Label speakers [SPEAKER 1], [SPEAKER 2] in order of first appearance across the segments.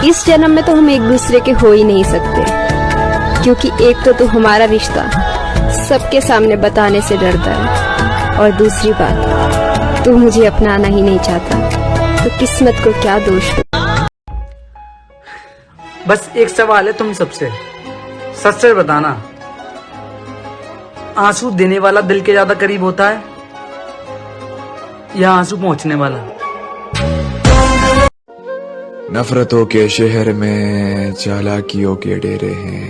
[SPEAKER 1] इस जन्म में तो हम एक दूसरे के हो ही नहीं सकते, क्योंकि एक तो तू हमारा रिश्ता सबके सामने बताने से डरता है, और दूसरी बात तू मुझे अपनाना ही नहीं चाहता। तो किस्मत को क्या दोष दो।
[SPEAKER 2] बस एक सवाल है तुम सबसे, सच सच बताना, आंसू देने वाला दिल के ज्यादा करीब होता है या आंसू पहुंचने वाला?
[SPEAKER 3] नफरतों के शहर में चालाकियों के डेरे हैं,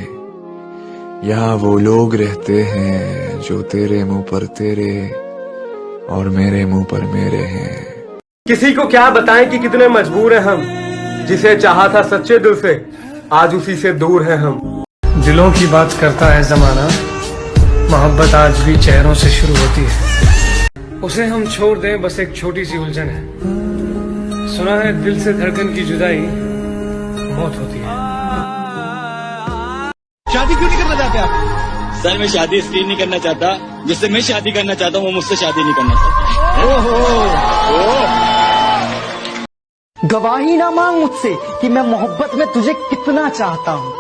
[SPEAKER 3] यहाँ वो लोग रहते हैं जो तेरे मुंह पर तेरे और मेरे मुंह पर मेरे हैं।
[SPEAKER 4] किसी को क्या बताएं कि कितने मजबूर हैं हम, जिसे चाहा था सच्चे दिल से आज उसी से दूर हैं हम।
[SPEAKER 5] दिलों की बात करता है जमाना, मोहब्बत आज भी चेहरों से शुरू होती है। उसे हम छोड़ दें बस एक छोटी सी उलझन है, सुना है दिल से धड़कन की जुदाई मौत होती है।
[SPEAKER 6] शादी क्यों नहीं करना चाहते आप?
[SPEAKER 7] सर मैं शादी इसलिए नहीं करना चाहता, जिससे मैं शादी करना चाहता हूँ वो मुझसे शादी नहीं करना चाहता।
[SPEAKER 6] गवाही ना मांग मुझसे कि मैं मोहब्बत में तुझे कितना चाहता हूँ,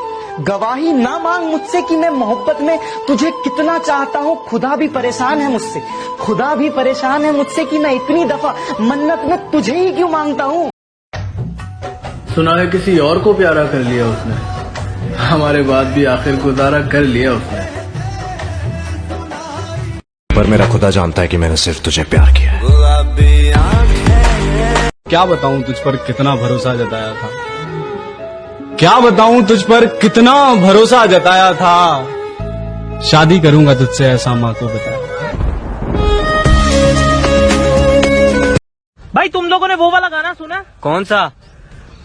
[SPEAKER 6] गवाही ना मांग मुझसे कि मैं मोहब्बत में तुझे कितना चाहता हूँ। खुदा भी परेशान है मुझसे, खुदा भी परेशान है मुझसे कि मैं इतनी दफा मन्नत में तुझे ही क्यों मांगता हूँ।
[SPEAKER 8] सुना है किसी और को प्यारा कर लिया उसने, हमारे बाद भी आखिर गुजारा कर लिया उसने।
[SPEAKER 9] पर मेरा खुदा जानता है कि मैंने सिर्फ तुझे प्यार किया है।
[SPEAKER 8] क्या बताऊं तुझ पर कितना भरोसा जताया था, क्या बताऊं तुझ पर कितना भरोसा जताया था। शादी करूंगा तुझसे ऐसा माँ को बताया।
[SPEAKER 10] भाई तुम लोगों ने वो वाला गाना सुना?
[SPEAKER 2] कौन सा?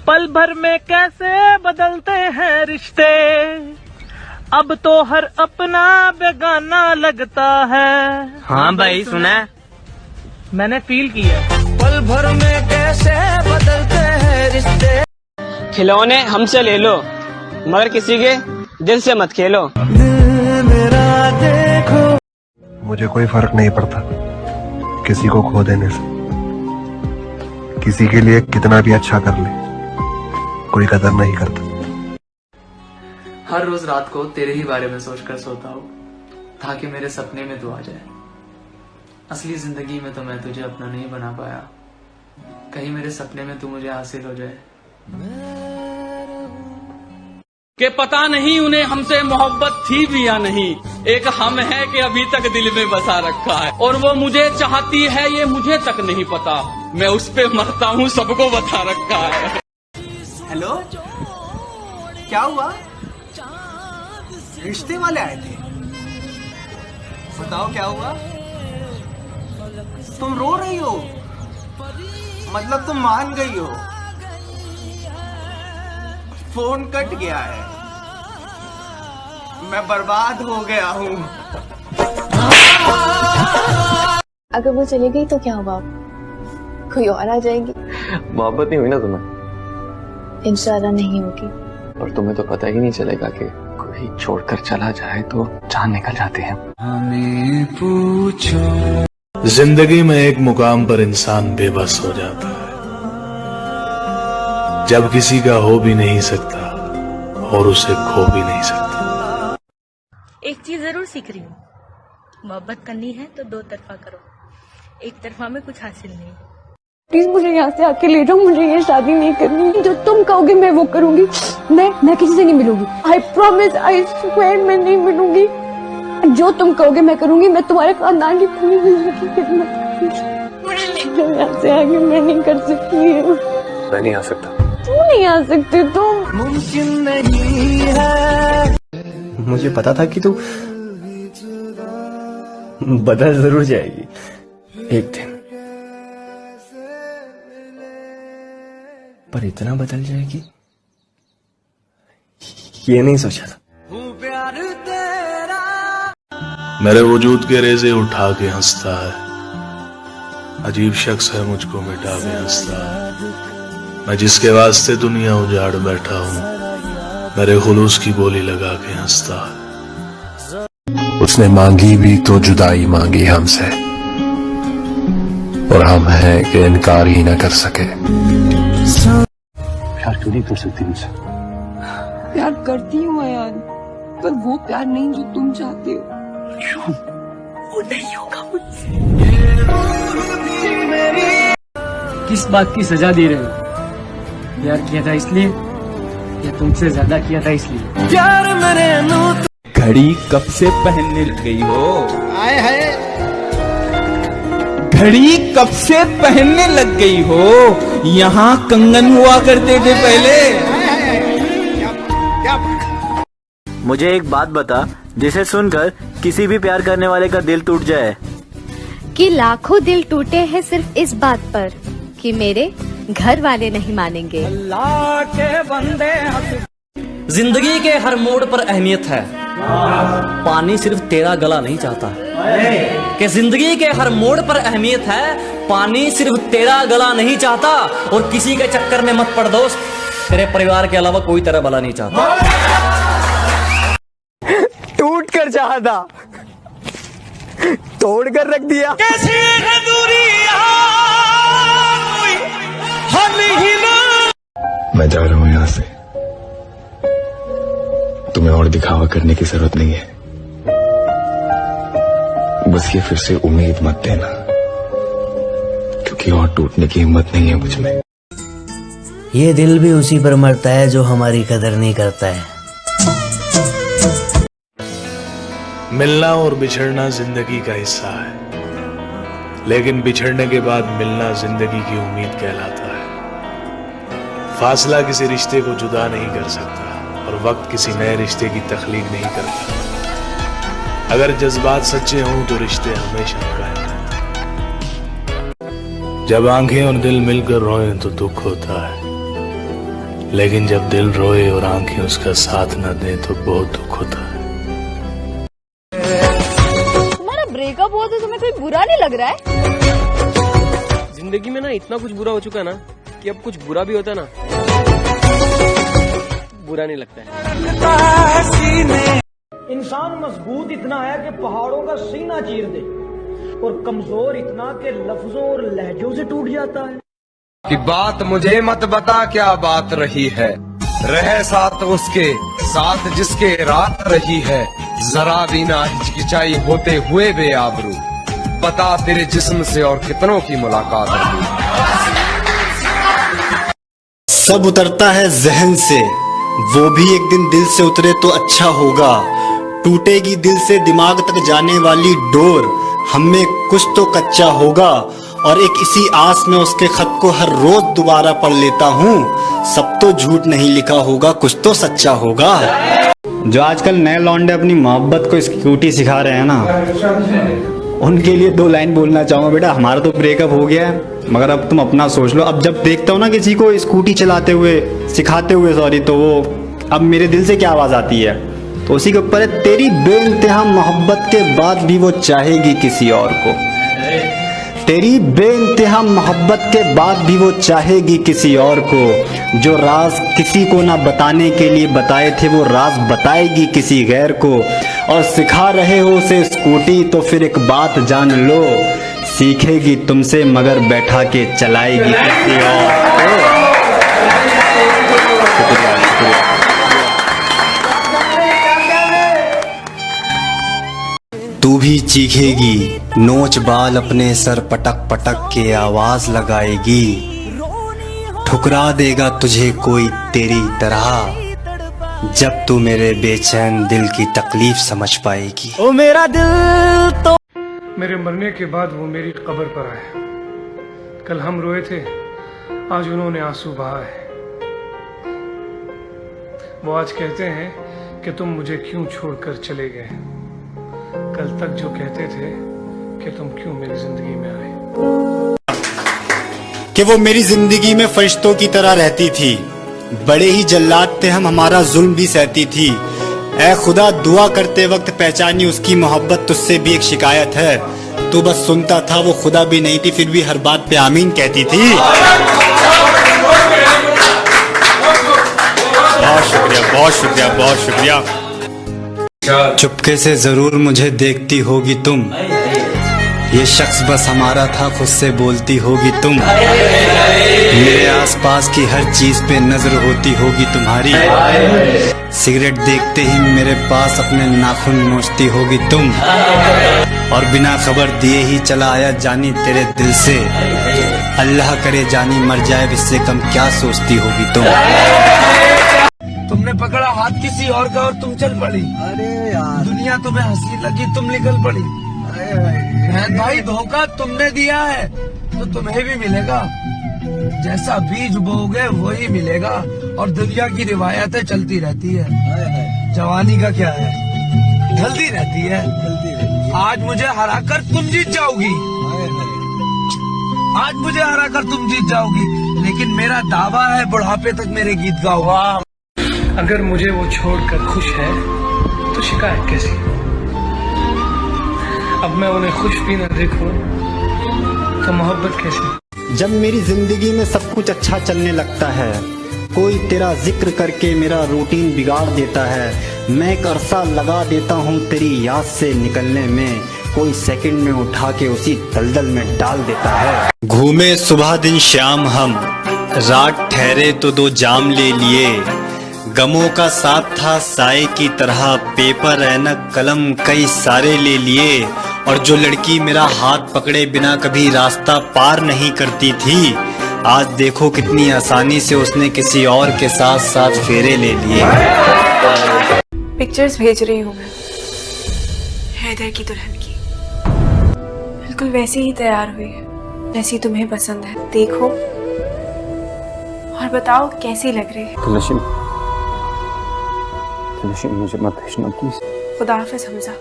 [SPEAKER 10] पल भर में कैसे बदलते हैं रिश्ते, अब तो हर अपना बेगाना लगता है।
[SPEAKER 2] हाँ भाई सुना है,
[SPEAKER 10] मैंने फील किया।
[SPEAKER 6] पल भर में कैसे बदलते हैं रिश्ते।
[SPEAKER 11] खिलौने हमसे ले लो मगर किसी के दिल से मत खेलो।
[SPEAKER 6] दिल मेरा देखो,
[SPEAKER 12] मुझे कोई फर्क नहीं पड़ता किसी को खो देने से, किसी के लिए कितना भी अच्छा कर ले कोई कदर नहीं करता।
[SPEAKER 2] हर रोज रात को तेरे ही बारे में सोचकर सोता हूँ, ताकि मेरे सपने में तू आ जाए। असली जिंदगी में तो मैं तुझे अपना नहीं बना पाया, कहीं मेरे सपने में तू मुझे हासिल हो जाए।
[SPEAKER 7] कि पता नहीं उन्हें हमसे मोहब्बत थी भी या नहीं, एक हम है कि अभी तक दिल में बसा रखा है, और वो मुझे चाहती है ये मुझे तक नहीं पता, मैं उस पे मरता हूँ सबको बता रखा है।
[SPEAKER 6] हेलो, क्या हुआ? रिश्ते वाले आए थे, बताओ क्या हुआ? तुम रो रही हो, मतलब तुम मान गई हो। फोन कट गया है, मैं बर्बाद हो गया हूँ।
[SPEAKER 1] अगर वो चली गई तो क्या होगा? कोई और आ जाएगी।
[SPEAKER 8] मोहब्बत नहीं हुई ना तुम्हें?
[SPEAKER 1] इंशाल्लाह नहीं होगी।
[SPEAKER 8] और तुम्हें तो पता ही नहीं चलेगा कि कोई छोड़कर चला जाए तो जान निकल जाते हैं।
[SPEAKER 3] हमें पूछो, जिंदगी में एक मुकाम पर इंसान बेबस हो जाता है, जब किसी का हो भी नहीं सकता और उसे खो भी नहीं सकता।
[SPEAKER 1] एक चीज जरूर सीख रही हूँ, मोहब्बत करनी है तो दो तरफा करो, एक तरफा में कुछ हासिल नहीं। प्लीज मुझे यहाँ से आके ले जाओ, मुझे ये शादी नहीं करनी। जो तुम कहोगे मैं वो करूंगी, मैं किसी से नहीं मिलूंगी। आई प्रॉमिस, आई स्वेयर मैं नहीं मिलूंगी। जो तुम कहोगे मैं करूंगी, मैं तुम्हारे खानदान की पूरी जिंदगी खिदमत करूंगी। मुझे ले जाओ यहाँ से आगे, मैं नहीं कर सकती।
[SPEAKER 8] मैं नहीं आ सकता।
[SPEAKER 1] क्यों नहीं आ सकते तुम?
[SPEAKER 6] मुमकिन नहीं है।
[SPEAKER 8] मुझे पता था कि तू बदल जरूर जाएगी एक दिन, पर इतना बदल जाएगी ये नहीं सोचा था।
[SPEAKER 3] मेरे वजूद के रेजे उठा के हंसता है, अजीब शख्स है मुझको मिटा के हंसता है। मैं जिसके वास्ते दुनिया उजाड़ बैठा हूँ, मेरे खुलूस की बोली लगा के हंसता है।
[SPEAKER 9] उसने मांगी भी तो जुदाई मांगी हमसे, और हम हैं कि इनकार ही न कर सके।
[SPEAKER 13] प्यार क्यों नहीं कर सकती मुझसे?
[SPEAKER 1] प्यार करती हूँ अयान, पर वो प्यार नहीं जो तुम चाहते हो।
[SPEAKER 13] क्यों?
[SPEAKER 1] वो नहीं होगा मुझसे।
[SPEAKER 5] किस बात की सजा दे रहे हो? प्यार किया था इसलिए या तुमसे ज्यादा किया था इसलिए?
[SPEAKER 10] प्यार मैंने
[SPEAKER 14] घड़ी कब से पहनने लग गई हो?
[SPEAKER 10] आए है
[SPEAKER 14] घड़ी कब से पहनने लग गई हो? यहाँ कंगन हुआ करते थे पहले।
[SPEAKER 15] मुझे एक बात बता, जिसे सुनकर किसी भी प्यार करने वाले का दिल टूट जाए।
[SPEAKER 16] कि लाखों दिल टूटे हैं सिर्फ इस बात पर कि मेरे घर वाले नहीं मानेंगे।
[SPEAKER 10] अल्लाह के बंदे।
[SPEAKER 17] जिंदगी के हर मोड़ पर अहमियत है, पानी सिर्फ तेरा गला नहीं चाहता। कि जिंदगी के हर मोड़ पर अहमियत है, पानी सिर्फ तेरा गला नहीं चाहता। और किसी के चक्कर में मत पड़ दोस्त, तेरे परिवार के अलावा कोई तेरा भला नहीं चाहता।
[SPEAKER 6] टूट कर चाहा था, तोड़ कर रख दिया।
[SPEAKER 10] कैसी है दूरी
[SPEAKER 12] मैं जा रहा हूँ यहाँ से। तुम्हें और दिखावा करने की जरूरत नहीं है। बस ये फिर से उम्मीद मत देना, क्योंकि और टूटने की हिम्मत नहीं है मुझ में।
[SPEAKER 18] ये दिल भी उसी पर मरता है जो हमारी कदर नहीं करता है।
[SPEAKER 3] मिलना और बिछड़ना जिंदगी का हिस्सा है, लेकिन बिछड़ने के बाद मिलना जिंदगी की उम्मीद कहलाता है। फासला किसी रिश्ते को जुदा नहीं कर सकता और वक्त किसी नए रिश्ते की तख्लीक नहीं करता। अगर जज्बात सच्चे हों तो रिश्ते हमेशा कायम रहते। जब आंखें और दिल मिलकर रोएं तो दुख होता है, लेकिन जब दिल रोए और आंखें उसका साथ न दें तो बहुत दुख होता है।
[SPEAKER 1] तुम्हारा ब्रेकअप हुआ तो तुम्हें कोई बुरा नहीं लग रहा है?
[SPEAKER 11] जिंदगी में ना इतना कुछ बुरा हो चुका है ना कि अब कुछ बुरा भी होता है ना, बुरा नहीं लगता है।
[SPEAKER 10] इंसान मजबूत इतना है कि पहाड़ों का सीना चीर दे, और कमजोर इतना कि लफ्जों और लहजों से टूट जाता है।
[SPEAKER 4] कि बात मुझे मत बता क्या बात रही है, रहे साथ उसके साथ जिसके रात रही है। जरा भी ना हिचकिचाई होते हुए बेआबरू, बता तेरे जिस्म से और कितनों की मुलाकात रही।
[SPEAKER 19] सब उतरता है जहन से, वो भी एक दिन दिल से उतरे तो अच्छा होगा। टूटेगी दिल से दिमाग तक जाने वाली डोर, हमें कुछ तो कच्चा होगा। और एक इसी आस में उसके खत को हर रोज दोबारा पढ़ लेता हूँ। सब तो झूठ नहीं लिखा होगा, कुछ तो सच्चा होगा।
[SPEAKER 6] जो आजकल नए लौंडे अपनी मोहब्बत को स्कूटी सिखा रहे हैं ना, उनके लिए 2 लाइन बोलना चाहूंगा। बेटा हमारा तो ब्रेकअप हो गया है, मगर अब तुम अपना सोच लो। अब जब देखता हूँ ना किसी को स्कूटी चलाते हुए, सिखाते हुए सॉरी, तो वो अब मेरे दिल से क्या आवाज आती है, तो उसी के ऊपर है, तेरी बेइंतहा मोहब्बत के बाद भी वो चाहेगी किसी और को। तेरी बेइंतहा मोहब्बत के बाद भी वो चाहेगी किसी और को। जो राज किसी को ना बताने के लिए बताए थे, वो राज बताएगी किसी गैर को। और सिखा रहे हो उसे स्कूटी तो फिर एक बात जान लो, सीखेगी तुमसे मगर बैठा के चलाएगी किसी और को। तू भी चीखेगी, नोच बाल अपने सर पटक पटक के आवाज लगाएगी। ठुकरा देगा तुझे कोई तेरी तरह, जब तू मेरे बेचैन दिल की तकलीफ समझ पाएगी।
[SPEAKER 10] ओ मेरा दिल तो
[SPEAKER 5] मेरे मरने के बाद वो मेरी कब्र पर आए। कल हम रोए थे, आज उन्होंने आंसू बहाए। वो आज कहते हैं कि तुम मुझे क्यों छोड़कर चले गए। कल तक जो कहते थे कि तुम क्यों मेरी जिंदगी में आए।
[SPEAKER 19] कि वो मेरी जिंदगी में फरिश्तों की तरह रहती थी, बड़े ही जल्लाद थे हम, हमारा जुल्म भी सहती थी। ऐ खुदा दुआ करते वक्त पहचानी उसकी मोहब्बत तुझसे भी एक शिकायत है। तू बस सुनता था, वो खुदा भी नहीं थी, फिर भी हर बात पे आमीन कहती थी। बहुत शुक्रिया, बहुत शुक्रिया, बहुत शुक्रिया। चुपके से जरूर मुझे देखती होगी तुम, ये शख्स बस हमारा था, खुद से बोलती होगी तुम। मेरे आसपास की हर चीज पे नजर होती होगी तुम्हारी। सिगरेट देखते ही मेरे पास अपने नाखून नोचती होगी तुम, और बिना खबर दिए ही चला आया जानी तेरे दिल से। अल्लाह करे जानी मर जाए, इससे कम क्या सोचती होगी तुम।
[SPEAKER 4] तुमने पकड़ा हाथ किसी और का और तुम चल पड़ी। अरे यार, दुनिया तुम्हें हंसी लगी, तुम निकल पड़ी। अरे भाई, धोखा तुमने दिया है तो तुम्हें भी मिलेगा। जैसा बीज बोओगे वही मिलेगा, और दुनिया की रिवायतें चलती रहती है। जवानी का क्या है, ढलती रहती है। आज मुझे हराकर तुम जीत जाओगी, आज मुझे हराकर तुम जीत जाओगी, लेकिन मेरा दावा है बुढ़ापे तक मेरे गीत गाओ।
[SPEAKER 5] अगर मुझे वो छोड़कर खुश है तो शिकायत कैसी? अब मैं उन्हें खुश भी न देखूं तो मोहब्बत कैसी?
[SPEAKER 19] जब मेरी जिंदगी में सब कुछ अच्छा चलने लगता है, कोई तेरा जिक्र करके मेरा रूटीन बिगाड़ देता है। मैं एक अरसा लगा देता हूँ तेरी याद से निकलने में, कोई सेकंड में उठा के उसी दलदल में डाल देता है। घूमे सुबह दिन शाम हम, रात ठहरे तो 2 जाम ले लिए। गमों का साथ था साए की तरह, पेपर ऐनक कलम कई सारे ले लिए। और जो लड़की मेरा हाथ पकड़े बिना कभी रास्ता पार नहीं करती थी, आज देखो कितनी आसानी से उसने किसी और के साथ साथ फेरे ले लिए।
[SPEAKER 1] पिक्चर्स भेज रही हूँ मैं हैदर की दुल्हन की, बिल्कुल वैसी ही तैयार हुई है जैसी तुम्हें पसंद है। देखो और बताओ कैसी लग रही है।
[SPEAKER 9] मुझे मत भेजना प्लीज।
[SPEAKER 1] खुदा हाफिज हमजा।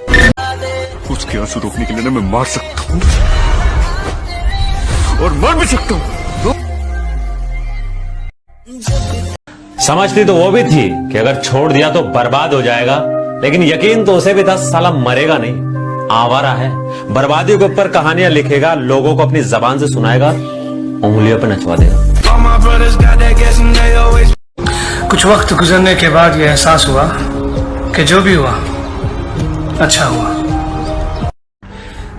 [SPEAKER 12] उसके आंसू रोकने के लिए मैं मार सकता हूँ और मर भी सकता हूँ।
[SPEAKER 9] समझती तो वो भी थी कि अगर छोड़ दिया तो बर्बाद हो जाएगा, लेकिन यकीन तो उसे भी था साला मरेगा नहीं, आवारा है, बर्बादी के ऊपर कहानियां लिखेगा, लोगों को अपनी जबान से सुनाएगा, उंगलियों पर नचवा देगा।
[SPEAKER 5] कुछ वक्त गुजरने के बाद ये एहसास हुआ कि जो भी हुआ अच्छा हुआ।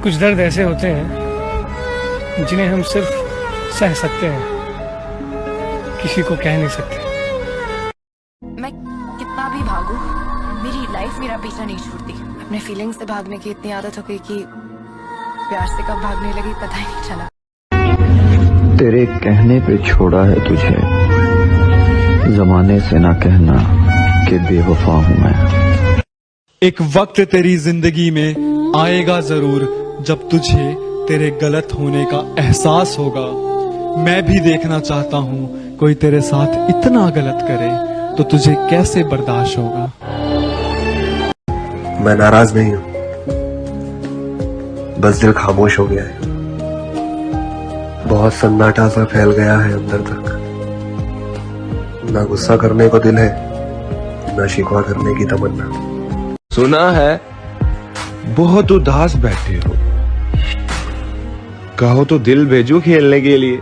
[SPEAKER 5] कुछ दर्द ऐसे होते हैं जिन्हें हम सिर्फ सह सकते हैं, किसी को कह नहीं सकते।
[SPEAKER 1] मैं कितना भी भागूं, मेरी लाइफ मेरा पीछा नहीं छोड़ती। अपने फीलिंग्स से भागने की इतनी आदत हो गई कि प्यार से कब भागने लगी पता ही नहीं चला।
[SPEAKER 13] तेरे कहने पे छोड़ा है तुझे, जमाने से ना कहना कि बेवफा हूं मैं।
[SPEAKER 8] एक वक्त तेरी जिंदगी में आएगा जरूर जब तुझे तेरे गलत होने का एहसास होगा। मैं भी देखना चाहता हूँ कोई तेरे साथ इतना गलत करे तो तुझे कैसे बर्दाश्त होगा।
[SPEAKER 12] मैं नाराज नहीं हूं, बस दिल खामोश हो गया है। बहुत सन्नाटा सा फैल गया है अंदर तक। ना गुस्सा करने को दिल है, ना शिकवा करने की तमन्ना।
[SPEAKER 4] सुना है बहुत उदास बैठे हो, कहो तो दिल भेजू खेलने के लिए।